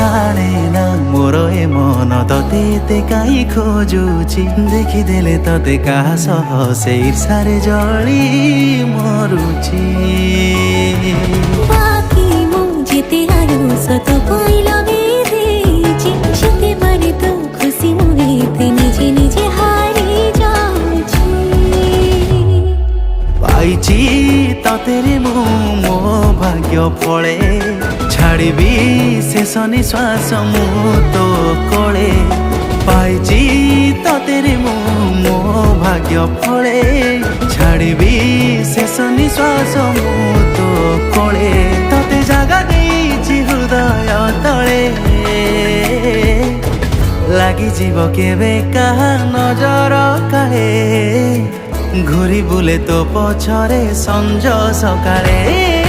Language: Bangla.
জানে না মোর এ মন ততে এতে কাই খোঁজুছি দেখিদেলে ততে কাহা সহ সেই ঈর্ষারে জଳି মরুছি বাকি মু যেতে আরো সত কইল বেঁধেছি সেতে পারে তো খুশি মুহেতে নিজে নিজে হারি যাচ্ছি পাইছি ততেরে মু মো ভাগ্য ফলে ছাড়িবি শেষ নিশ্বাস মু তো কোলে পাইছি ততেরে মু মো ভাগ্য ফলে ছাড়িবি শেষ নিশ্বাস মু তো কোলে ততে জাগা ଦେଇଛି হৃদয় তଳେ ଲାଗିଯିବ କେବେ କାହା ନଜର କାଳେ ଘୁରି ବୁଲେ ତୋ ପଛରେ ସଞ୍ଜ ସକାଳେ।